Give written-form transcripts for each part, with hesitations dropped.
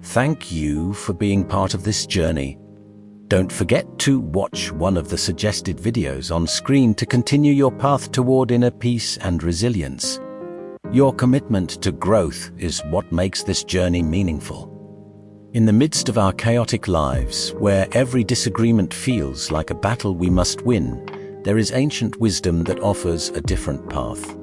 Thank you for being part of this journey. Don't forget to watch one of the suggested videos on screen to continue your path toward inner peace and resilience. Your commitment to growth is what makes this journey meaningful. In the midst of our chaotic lives, where every disagreement feels like a battle we must win, there is ancient wisdom that offers a different path.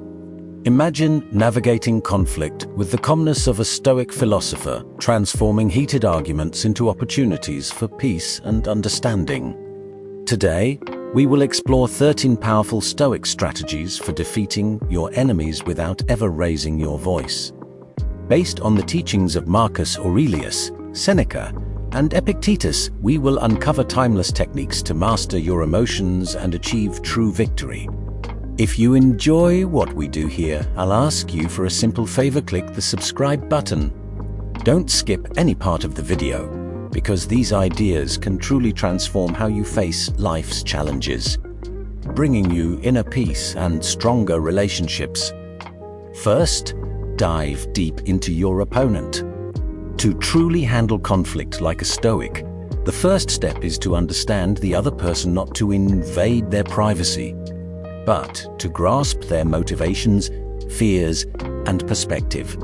Imagine navigating conflict with the calmness of a Stoic philosopher, transforming heated arguments into opportunities for peace and understanding. Today, we will explore 13 powerful Stoic strategies for defeating your enemies without ever raising your voice. Based on the teachings of Marcus Aurelius, Seneca, and Epictetus, we will uncover timeless techniques to master your emotions and achieve true victory. If you enjoy what we do here, I'll ask you for a simple favor: click the subscribe button. Don't skip any part of the video, because these ideas can truly transform how you face life's challenges, bringing you inner peace and stronger relationships. First, dive deep into your opponent. To truly handle conflict like a Stoic, the first step is to understand the other person, not to invade their privacy, but to grasp their motivations, fears, and perspective.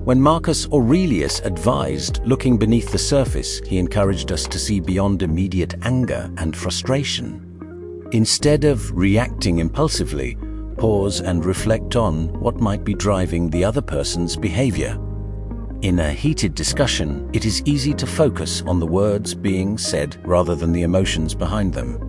When Marcus Aurelius advised looking beneath the surface, he encouraged us to see beyond immediate anger and frustration. Instead of reacting impulsively, pause and reflect on what might be driving the other person's behavior. In a heated discussion, it is easy to focus on the words being said rather than the emotions behind them.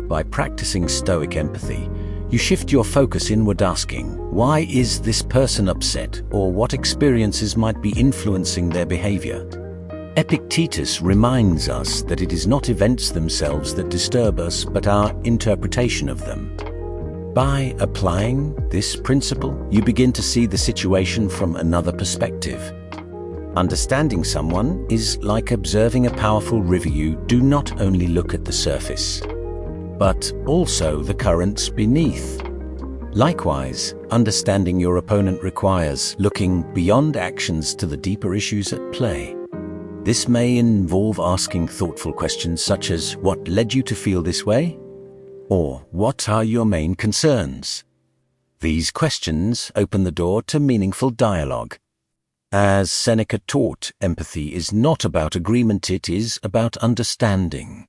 By practicing Stoic empathy, you shift your focus inward, asking, why is this person upset, or what experiences might be influencing their behavior? Epictetus reminds us that it is not events themselves that disturb us, but our interpretation of them. By applying this principle, you begin to see the situation from another perspective. Understanding someone is like observing a powerful river. You do not only look at the surface, but also the currents beneath. Likewise, understanding your opponent requires looking beyond actions to the deeper issues at play. This may involve asking thoughtful questions such as, what led you to feel this way? Or, what are your main concerns? These questions open the door to meaningful dialogue. As Seneca taught, empathy is not about agreement, it is about understanding.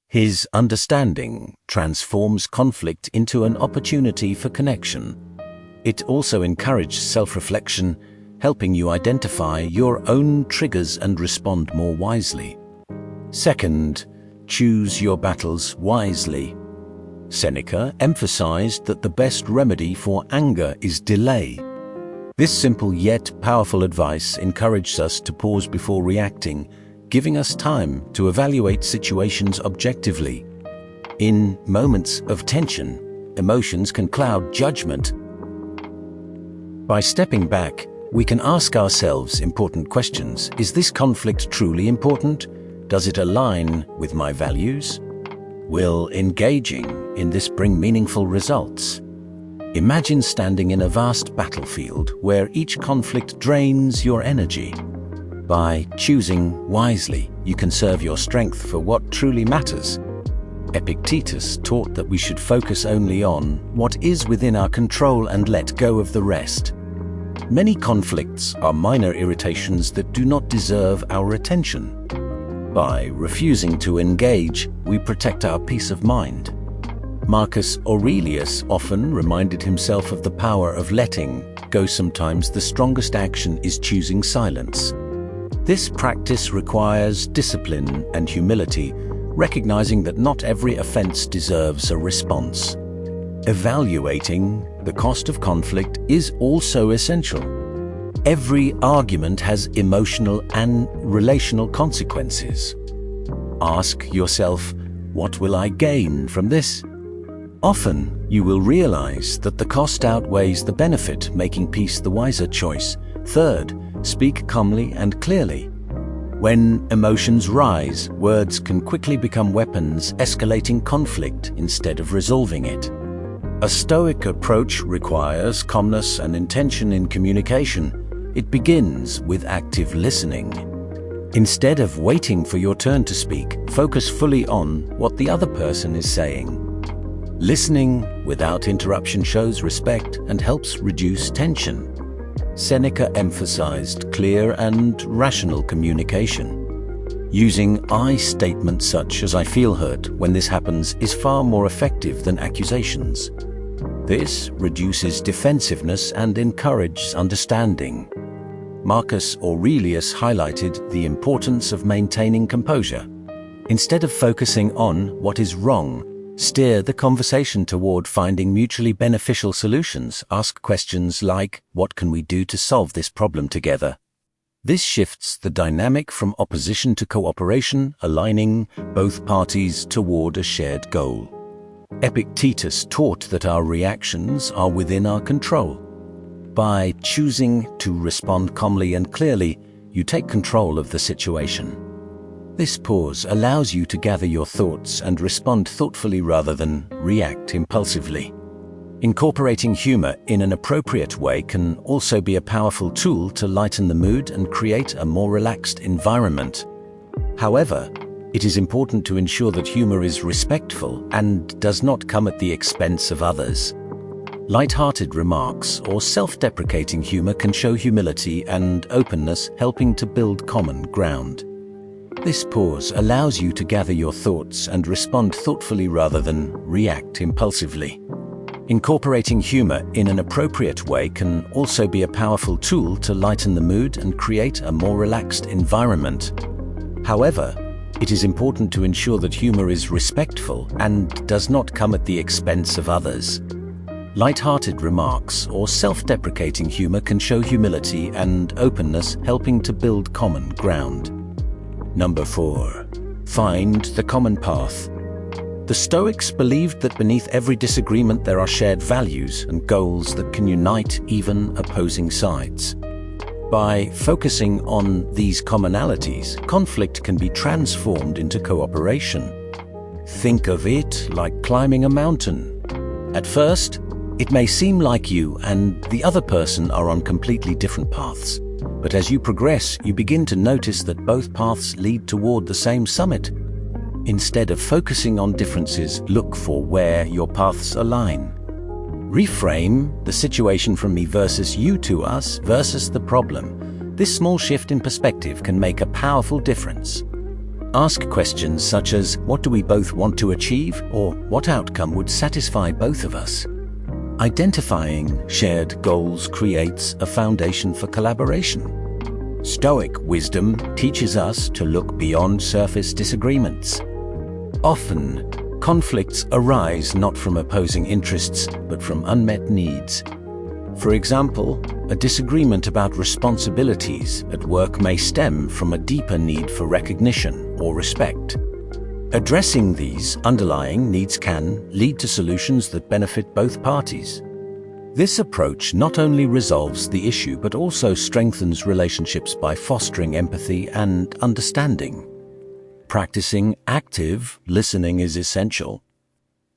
His understanding transforms conflict into an opportunity for connection. It also encourages self-reflection, helping you identify your own triggers and respond more wisely. Second, choose your battles wisely. Seneca emphasized that the best remedy for anger is delay. This simple yet powerful advice encourages us to pause before reacting, giving us time to evaluate situations objectively. In moments of tension, emotions can cloud judgment. By stepping back, we can ask ourselves important questions. Is this conflict truly important? Does it align with my values? Will engaging in this bring meaningful results? Imagine standing in a vast battlefield where each conflict drains your energy. By choosing wisely, you conserve your strength for what truly matters. Epictetus taught that we should focus only on what is within our control and let go of the rest. Many conflicts are minor irritations that do not deserve our attention. By refusing to engage, we protect our peace of mind. Marcus Aurelius often reminded himself of the power of letting go. Sometimes the strongest action is choosing silence. This practice requires discipline and humility, recognizing that not every offense deserves a response. Evaluating the cost of conflict is also essential. Every argument has emotional and relational consequences. Ask yourself, what will I gain from this? Often, you will realize that the cost outweighs the benefit, making peace the wiser choice. Third, speak calmly and clearly. When emotions rise, words can quickly become weapons, escalating conflict instead of resolving it. A Stoic approach requires calmness and intention in communication. It begins with active listening. Instead of waiting for your turn to speak, focus fully on what the other person is saying. Listening without interruption shows respect and helps reduce tension. Seneca emphasized clear and rational communication. Using I statements such as "I feel hurt" when this happens is far more effective than accusations. This reduces defensiveness and encourages understanding. Marcus Aurelius highlighted the importance of maintaining composure. Instead of focusing on what is wrong, steer the conversation toward finding mutually beneficial solutions. Ask questions like, "What can we do to solve this problem together?" This shifts the dynamic from opposition to cooperation, aligning both parties toward a shared goal. Epictetus taught that our reactions are within our control. By choosing to respond calmly and clearly, you take control of the situation. This pause allows you to gather your thoughts and respond thoughtfully rather than react impulsively. Incorporating humor in an appropriate way can also be a powerful tool to lighten the mood and create a more relaxed environment. However, it is important to ensure that humor is respectful and does not come at the expense of others. Light-hearted remarks or self-deprecating humor can show humility and openness, helping to build common ground. This pause allows you to gather your thoughts and respond thoughtfully rather than react impulsively. Incorporating humor in an appropriate way can also be a powerful tool to lighten the mood and create a more relaxed environment. However, it is important to ensure that humor is respectful and does not come at the expense of others. Light-hearted remarks or self-deprecating humor can show humility and openness, helping to build common ground. Number 4. Find the common path. The Stoics believed that beneath every disagreement there are shared values and goals that can unite even opposing sides. By focusing on these commonalities, conflict can be transformed into cooperation. Think of it like climbing a mountain. At first, it may seem like you and the other person are on completely different paths. But as you progress, you begin to notice that both paths lead toward the same summit. Instead of focusing on differences, look for where your paths align. Reframe the situation from me versus you to us versus the problem. This small shift in perspective can make a powerful difference. Ask questions such as, "What do we both want to achieve?" or "What outcome would satisfy both of us?" Identifying shared goals creates a foundation for collaboration. Stoic wisdom teaches us to look beyond surface disagreements. Often, conflicts arise not from opposing interests, but from unmet needs. For example, a disagreement about responsibilities at work may stem from a deeper need for recognition or respect. Addressing these underlying needs can lead to solutions that benefit both parties. This approach not only resolves the issue but also strengthens relationships by fostering empathy and understanding. Practicing active listening is essential.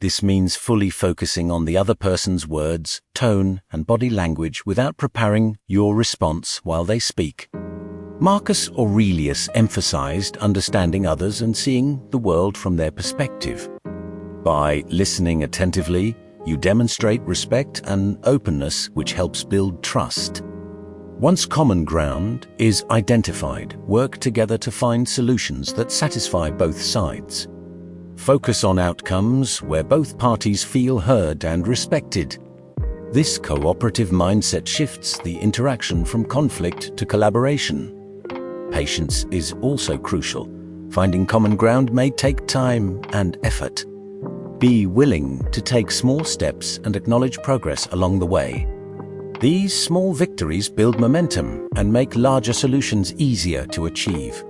This means fully focusing on the other person's words, tone, and body language without preparing your response while they speak. Marcus Aurelius emphasized understanding others and seeing the world from their perspective. By listening attentively, you demonstrate respect and openness, which helps build trust. Once common ground is identified, work together to find solutions that satisfy both sides. Focus on outcomes where both parties feel heard and respected. This cooperative mindset shifts the interaction from conflict to collaboration. Patience is also crucial. Finding common ground may take time and effort. Be willing to take small steps and acknowledge progress along the way. These small victories build momentum and make larger solutions easier to achieve.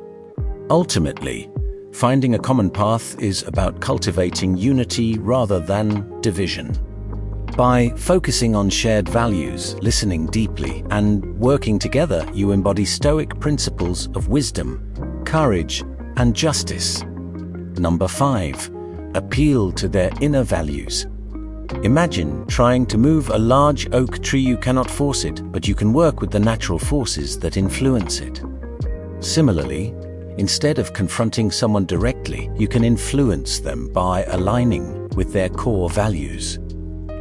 Ultimately, finding a common path is about cultivating unity rather than division. By focusing on shared values, listening deeply, and working together, you embody Stoic principles of wisdom, courage, and justice. Number 5. Appeal to their inner values. Imagine trying to move a large oak tree. You cannot force it, but you can work with the natural forces that influence it. Similarly, instead of confronting someone directly, you can influence them by aligning with their core values.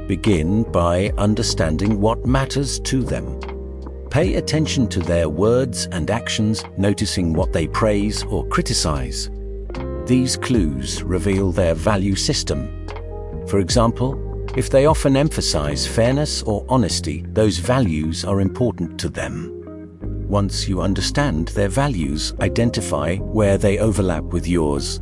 Begin by understanding what matters to them. Pay attention to their words and actions, noticing what they praise or criticize. These clues reveal their value system. For example, if they often emphasize fairness or honesty, those values are important to them. Once you understand their values, identify where they overlap with yours.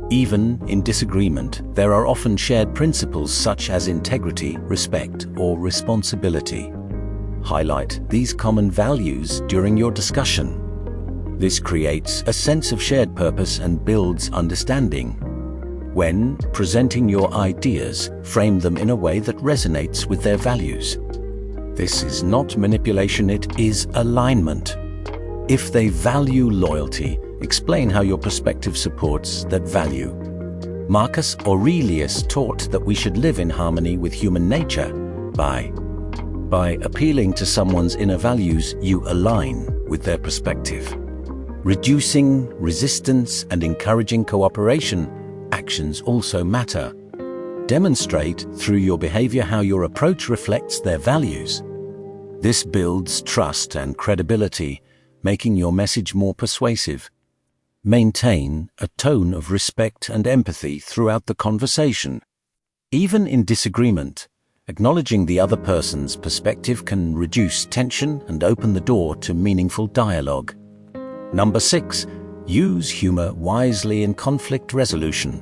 Even in disagreement, there are often shared principles such as integrity, respect, or responsibility. Highlight these common values during your discussion. This creates a sense of shared purpose and builds understanding. When presenting your ideas, frame them in a way that resonates with their values. This is not manipulation, it is alignment. If they value loyalty, explain how your perspective supports that value. Marcus Aurelius taught that we should live in harmony with human nature. By appealing to someone's inner values, you align with their perspective. Reducing resistance and encouraging cooperation, actions also matter. Demonstrate through your behavior how your approach reflects their values. This builds trust and credibility, making your message more persuasive. Maintain a tone of respect and empathy throughout the conversation. Even in disagreement, acknowledging the other person's perspective can reduce tension and open the door to meaningful dialogue. Number 6, use humor wisely in conflict resolution.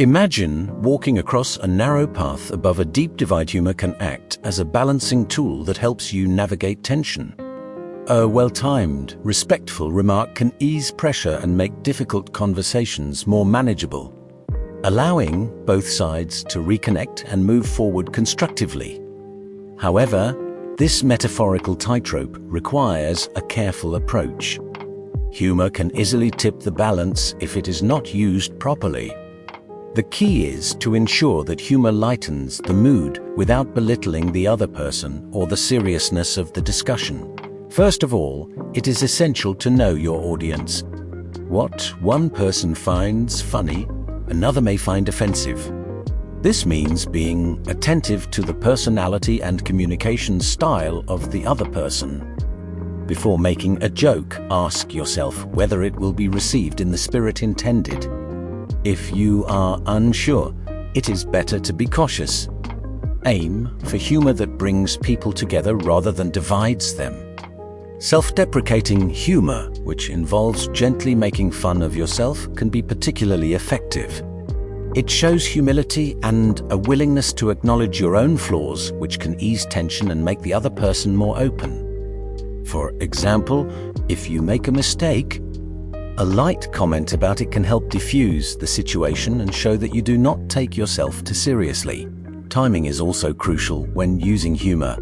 Imagine walking across a narrow path above a deep divide. Humor can act as a balancing tool that helps you navigate tension. A well-timed, respectful remark can ease pressure and make difficult conversations more manageable, allowing both sides to reconnect and move forward constructively. However, this metaphorical tightrope requires a careful approach. Humor can easily tip the balance if it is not used properly. The key is to ensure that humor lightens the mood without belittling the other person or the seriousness of the discussion. First of all, it is essential to know your audience. What one person finds funny, another may find offensive. This means being attentive to the personality and communication style of the other person. Before making a joke, ask yourself whether it will be received in the spirit intended. If you are unsure, it is better to be cautious. Aim for humor that brings people together rather than divides them. Self-deprecating humor, which involves gently making fun of yourself, can be particularly effective. It shows humility and a willingness to acknowledge your own flaws, which can ease tension and make the other person more open. For example, if you make a mistake, a light comment about it can help diffuse the situation and show that you do not take yourself too seriously. Timing is also crucial when using humor.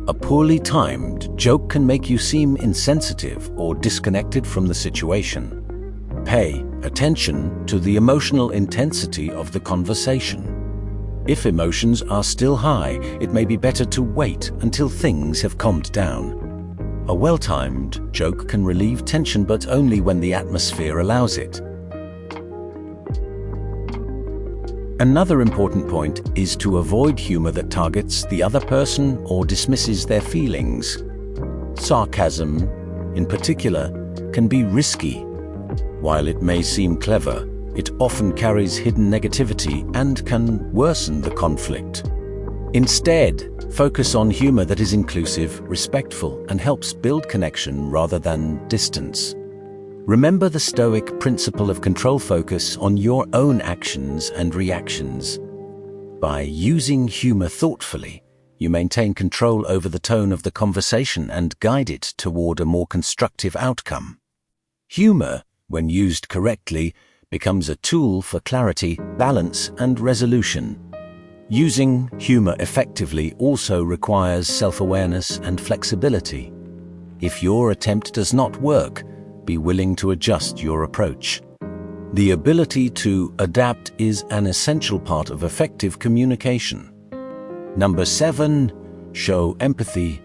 A poorly timed joke can make you seem insensitive or disconnected from the situation. Pay attention to the emotional intensity of the conversation. If emotions are still high, it may be better to wait until things have calmed down. A well-timed joke can relieve tension, but only when the atmosphere allows it. Another important point is to avoid humor that targets the other person or dismisses their feelings. Sarcasm, in particular, can be risky. While it may seem clever, it often carries hidden negativity and can worsen the conflict. Instead, focus on humor that is inclusive, respectful, and helps build connection rather than distance. Remember the Stoic principle of control. Focus on your own actions and reactions. By using humor thoughtfully, you maintain control over the tone of the conversation and guide it toward a more constructive outcome. Humor, when used correctly, becomes a tool for clarity, balance, and resolution. Using humor effectively also requires self-awareness and flexibility. If your attempt does not work, be willing to adjust your approach. The ability to adapt is an essential part of effective communication. Number 7, show empathy.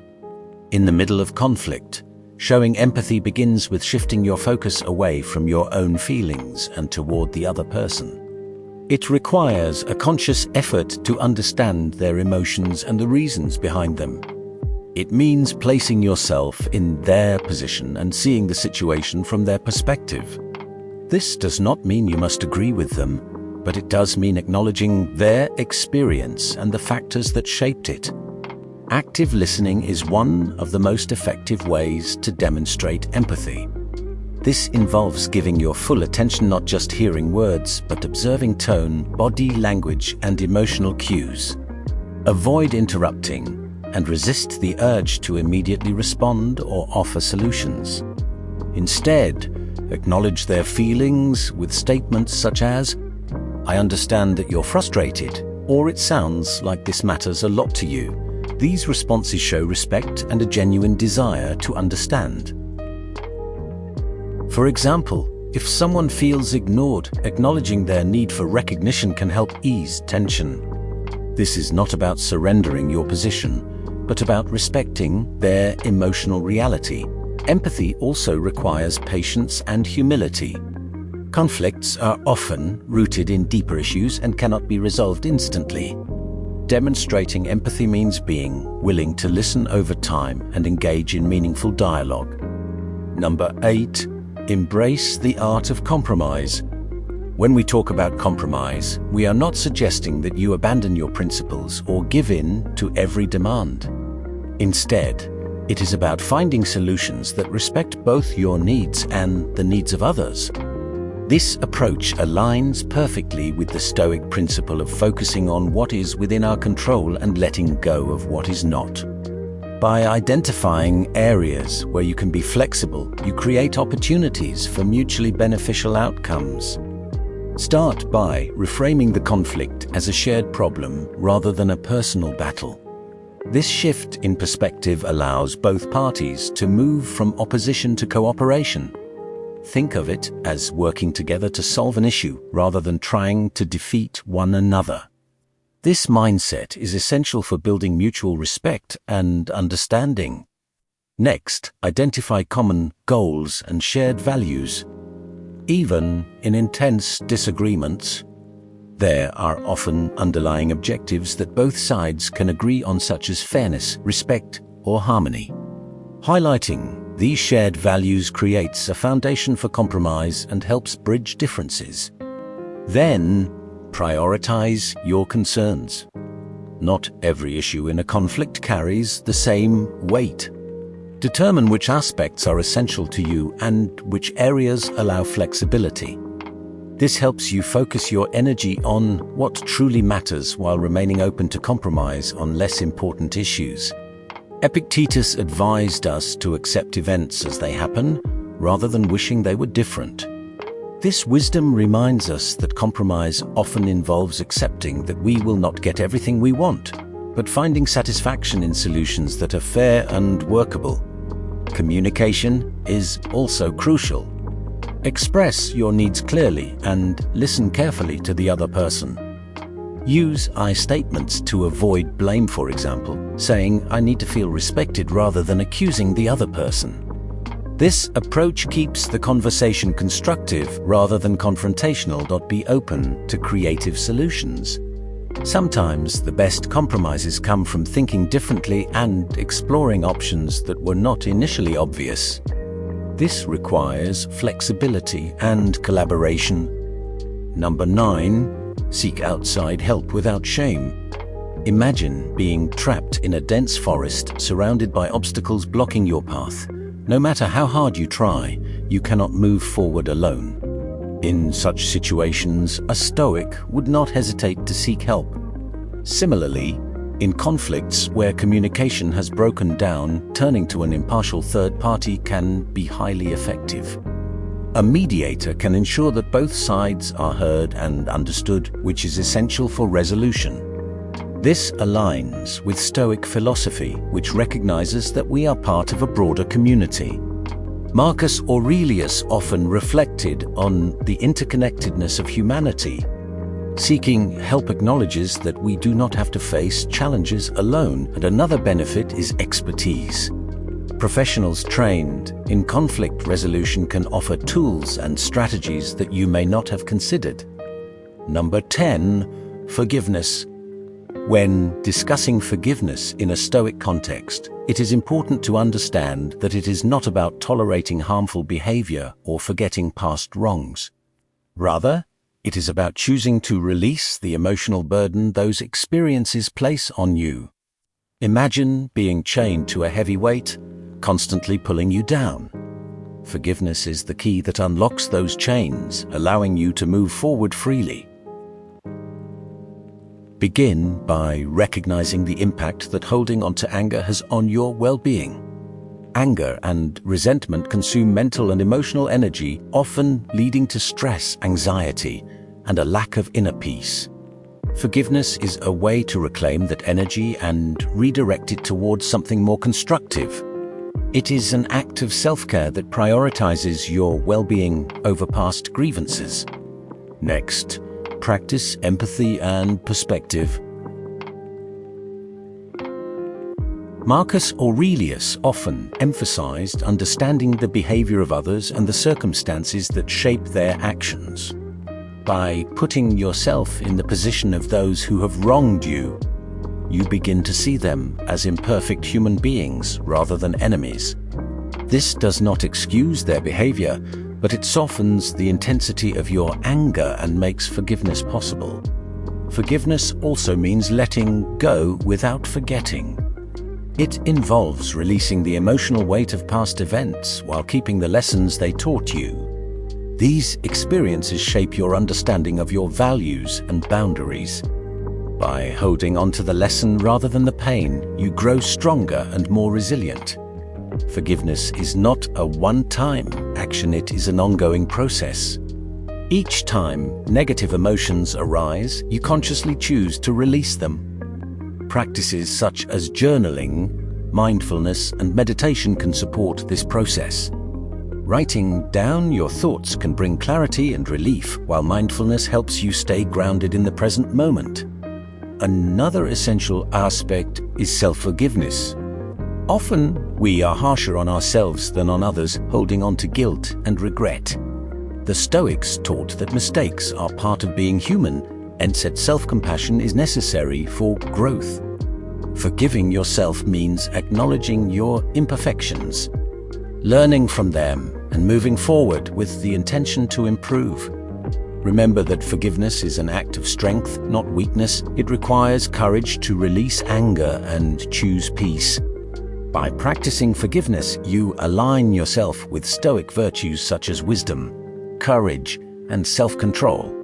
In the middle of conflict, showing empathy begins with shifting your focus away from your own feelings and toward the other person. It requires a conscious effort to understand their emotions and the reasons behind them. It means placing yourself in their position and seeing the situation from their perspective. This does not mean you must agree with them, but it does mean acknowledging their experience and the factors that shaped it. Active listening is one of the most effective ways to demonstrate empathy. This involves giving your full attention, not just hearing words, but observing tone, body language, and emotional cues. Avoid interrupting and resist the urge to immediately respond or offer solutions. Instead, acknowledge their feelings with statements such as, "I understand that you're frustrated," or "It sounds like this matters a lot to you." These responses show respect and a genuine desire to understand. For example, if someone feels ignored, acknowledging their need for recognition can help ease tension. This is not about surrendering your position, but about respecting their emotional reality. Empathy also requires patience and humility. Conflicts are often rooted in deeper issues and cannot be resolved instantly. Demonstrating empathy means being willing to listen over time and engage in meaningful dialogue. Number 8, embrace the art of compromise. When we talk about compromise, we are not suggesting that you abandon your principles or give in to every demand. Instead, it is about finding solutions that respect both your needs and the needs of others. This approach aligns perfectly with the Stoic principle of focusing on what is within our control and letting go of what is not. By identifying areas where you can be flexible, you create opportunities for mutually beneficial outcomes. Start by reframing the conflict as a shared problem rather than a personal battle. This shift in perspective allows both parties to move from opposition to cooperation. Think of it as working together to solve an issue rather than trying to defeat one another. This mindset is essential for building mutual respect and understanding. Next, identify common goals and shared values. Even in intense disagreements, there are often underlying objectives that both sides can agree on, such as fairness, respect, or harmony. Highlighting these shared values creates a foundation for compromise and helps bridge differences. Then, prioritize your concerns. Not every issue in a conflict carries the same weight. Determine which aspects are essential to you and which areas allow flexibility. This helps you focus your energy on what truly matters while remaining open to compromise on less important issues. Epictetus advised us to accept events as they happen, rather than wishing they were different. This wisdom reminds us that compromise often involves accepting that we will not get everything we want, but finding satisfaction in solutions that are fair and workable. Communication is also crucial. Express your needs clearly and listen carefully to the other person. Use I statements to avoid blame, for example, saying, "I need to feel respected," rather than accusing the other person. This approach keeps the conversation constructive rather than confrontational. Be open to creative solutions. Sometimes the best compromises come from thinking differently and exploring options that were not initially obvious. This requires flexibility and collaboration. Number 9, seek outside help without shame. Imagine being trapped in a dense forest surrounded by obstacles blocking your path. No matter how hard you try, you cannot move forward alone. In such situations, a Stoic would not hesitate to seek help. Similarly, in conflicts where communication has broken down, turning to an impartial third party can be highly effective. A mediator can ensure that both sides are heard and understood, which is essential for resolution. This aligns with Stoic philosophy, which recognizes that we are part of a broader community. Marcus Aurelius often reflected on the interconnectedness of humanity. Seeking help acknowledges that we do not have to face challenges alone, and another benefit is expertise. Professionals trained in conflict resolution can offer tools and strategies that you may not have considered. Number 10, forgiveness. When discussing forgiveness in a Stoic context, it is important to understand that it is not about tolerating harmful behavior or forgetting past wrongs. Rather, it is about choosing to release the emotional burden those experiences place on you. Imagine being chained to a heavy weight, constantly pulling you down. Forgiveness is the key that unlocks those chains, allowing you to move forward freely. Begin by recognizing the impact that holding on to anger has on your well-being. Anger and resentment consume mental and emotional energy, often leading to stress, anxiety, and a lack of inner peace. Forgiveness is a way to reclaim that energy and redirect it towards something more constructive. It is an act of self-care that prioritizes your well-being over past grievances. Next, practice empathy and perspective. Marcus Aurelius often emphasized understanding the behavior of others and the circumstances that shape their actions. By putting yourself in the position of those who have wronged you, you begin to see them as imperfect human beings rather than enemies. This does not excuse their behavior, but it softens the intensity of your anger and makes forgiveness possible. Forgiveness also means letting go without forgetting. It involves releasing the emotional weight of past events while keeping the lessons they taught you. These experiences shape your understanding of your values and boundaries. By holding on to the lesson rather than the pain, you grow stronger and more resilient. Forgiveness is not a one-time action, it is an ongoing process. Each time negative emotions arise, you consciously choose to release them. Practices such as journaling, mindfulness, and meditation can support this process. Writing down your thoughts can bring clarity and relief, while mindfulness helps you stay grounded in the present moment. Another essential aspect is self-forgiveness. Often, we are harsher on ourselves than on others, holding on to guilt and regret. The Stoics taught that mistakes are part of being human, and said self-compassion is necessary for growth. Forgiving yourself means acknowledging your imperfections, learning from them, and moving forward with the intention to improve. Remember that forgiveness is an act of strength, not weakness. It requires courage to release anger and choose peace. By practicing forgiveness, you align yourself with Stoic virtues such as wisdom, courage, and self-control.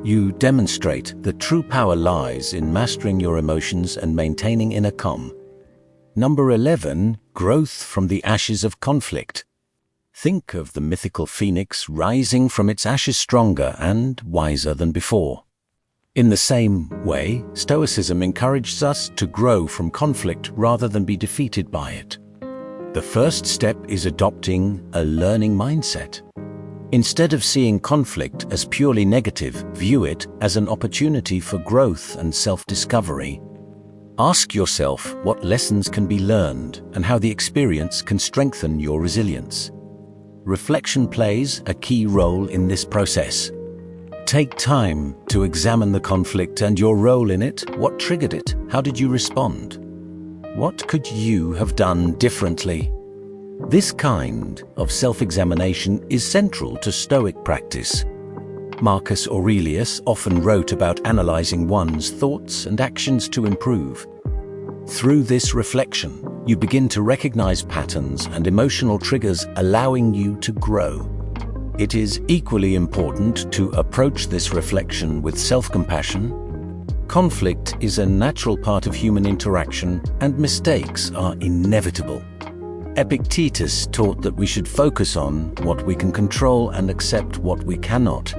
You demonstrate that true power lies in mastering your emotions and maintaining inner calm. Number 11, growth from the ashes of conflict. Think of the mythical phoenix rising from its ashes stronger and wiser than before. In the same way, Stoicism encourages us to grow from conflict rather than be defeated by it. The first step is adopting a learning mindset. Instead of seeing conflict as purely negative, view it as an opportunity for growth and self-discovery. Ask yourself what lessons can be learned and how the experience can strengthen your resilience. Reflection plays a key role in this process. Take time to examine the conflict and your role in it. What triggered it? How did you respond? What could you have done differently? This kind of self-examination is central to Stoic practice. Marcus Aurelius often wrote about analyzing one's thoughts and actions to improve. Through this reflection, you begin to recognize patterns and emotional triggers, allowing you to grow. It is equally important to approach this reflection with self-compassion. Conflict is a natural part of human interaction, and mistakes are inevitable. Epictetus taught that we should focus on what we can control and accept what we cannot.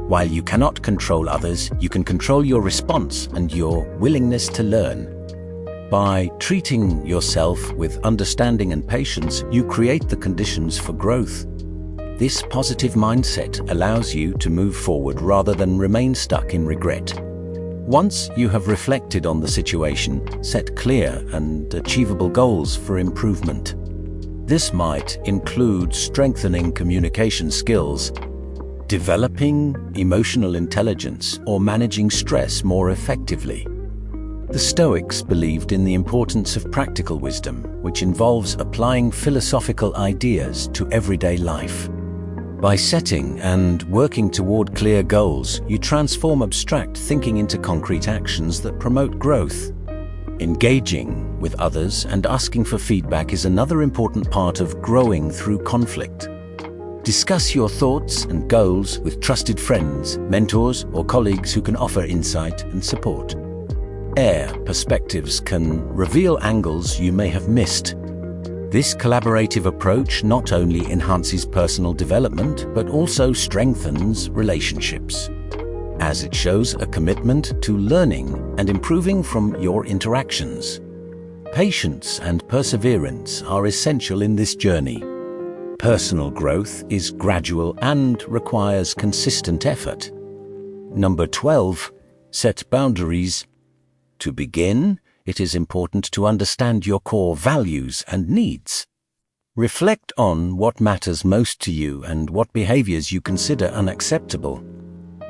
While you cannot control others, you can control your response and your willingness to learn. By treating yourself with understanding and patience, you create the conditions for growth. This positive mindset allows you to move forward rather than remain stuck in regret. Once you have reflected on the situation, set clear and achievable goals for improvement. This might include strengthening communication skills, developing emotional intelligence, or managing stress more effectively. The Stoics believed in the importance of practical wisdom, which involves applying philosophical ideas to everyday life. By setting and working toward clear goals, you transform abstract thinking into concrete actions that promote growth. Engaging with others and asking for feedback is another important part of growing through conflict. Discuss your thoughts and goals with trusted friends, mentors, or colleagues who can offer insight and support. Perspectives can reveal angles you may have missed. This collaborative approach not only enhances personal development, but also strengthens relationships, as it shows a commitment to learning and improving from your interactions. Patience and perseverance are essential in this journey. Personal growth is gradual and requires consistent effort. Number 12, set boundaries. To begin, it is important to understand your core values and needs. Reflect on what matters most to you and what behaviors you consider unacceptable.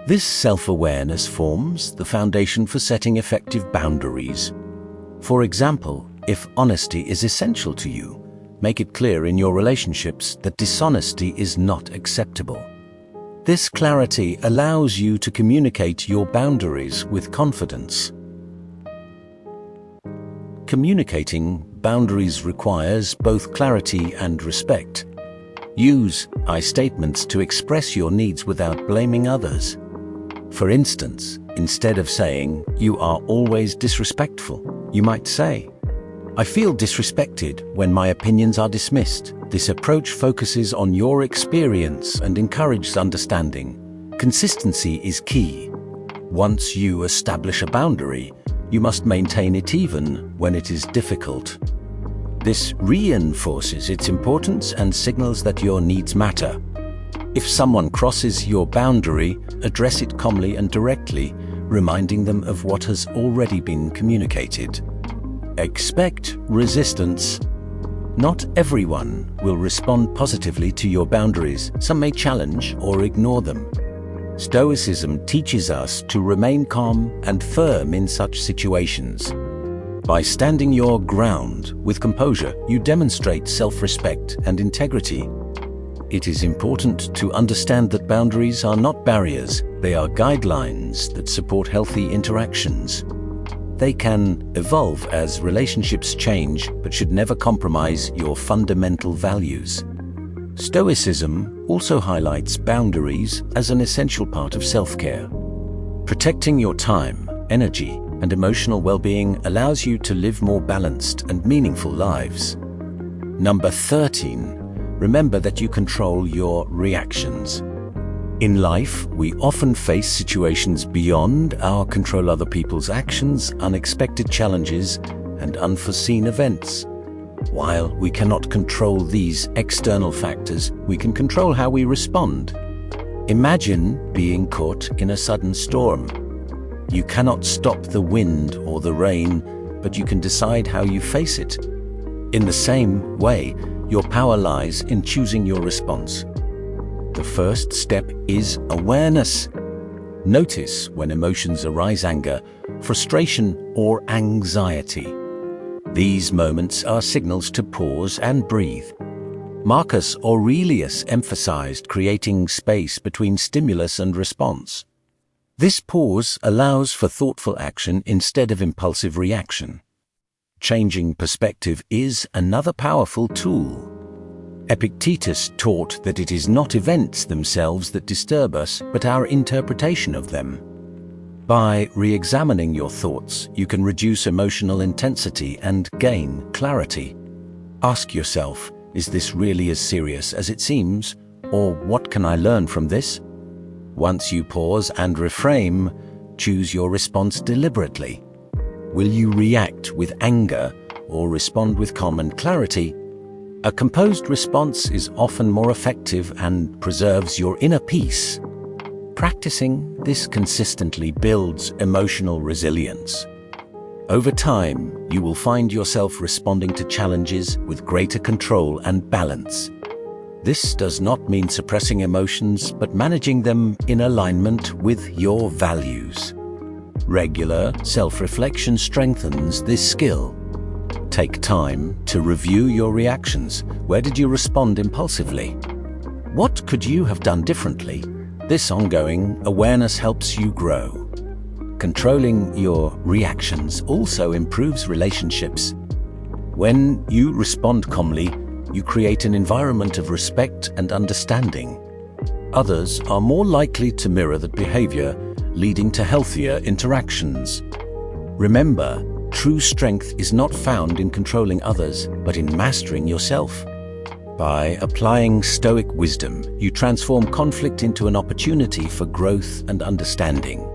This self-awareness forms the foundation for setting effective boundaries. For example, if honesty is essential to you, make it clear in your relationships that dishonesty is not acceptable. This clarity allows you to communicate your boundaries with confidence. Communicating boundaries requires both clarity and respect. Use I statements to express your needs without blaming others. For instance, instead of saying, "You are always disrespectful," you might say, "I feel disrespected when my opinions are dismissed." This approach focuses on your experience and encourages understanding. Consistency is key. Once you establish a boundary, you must maintain it even when it is difficult. This reinforces its importance and signals that your needs matter. If someone crosses your boundary, address it calmly and directly, reminding them of what has already been communicated. Expect resistance. Not everyone will respond positively to your boundaries. Some may challenge or ignore them. Stoicism teaches us to remain calm and firm in such situations. By standing your ground with composure, you demonstrate self-respect and integrity. It is important to understand that boundaries are not barriers, they are guidelines that support healthy interactions. They can evolve as relationships change, but should never compromise your fundamental values. Stoicism also highlights boundaries as an essential part of self-care. Protecting your time, energy, and emotional well-being allows you to live more balanced and meaningful lives. Number 13, remember that you control your reactions. In life, we often face situations beyond our control: other people's actions, unexpected challenges, and unforeseen events. While we cannot control these external factors, we can control how we respond. Imagine being caught in a sudden storm. You cannot stop the wind or the rain, but you can decide how you face it. In the same way, your power lies in choosing your response. The first step is awareness. Notice when emotions arise: anger, frustration, or anxiety. These moments are signals to pause and breathe. Marcus Aurelius emphasized creating space between stimulus and response. This pause allows for thoughtful action instead of impulsive reaction. Changing perspective is another powerful tool. Epictetus taught that it is not events themselves that disturb us, but our interpretation of them. By re-examining your thoughts, you can reduce emotional intensity and gain clarity. Ask yourself, is this really as serious as it seems? Or what can I learn from this? Once you pause and reframe, choose your response deliberately. Will you react with anger or respond with calm and clarity? A composed response is often more effective and preserves your inner peace. Practicing this consistently builds emotional resilience. Over time, you will find yourself responding to challenges with greater control and balance. This does not mean suppressing emotions, but managing them in alignment with your values. Regular self-reflection strengthens this skill. Take time to review your reactions. Where did you respond impulsively? What could you have done differently? This ongoing awareness helps you grow. Controlling your reactions also improves relationships. When you respond calmly, you create an environment of respect and understanding. Others are more likely to mirror that behavior, leading to healthier interactions. Remember, true strength is not found in controlling others, but in mastering yourself. By applying Stoic wisdom, you transform conflict into an opportunity for growth and understanding.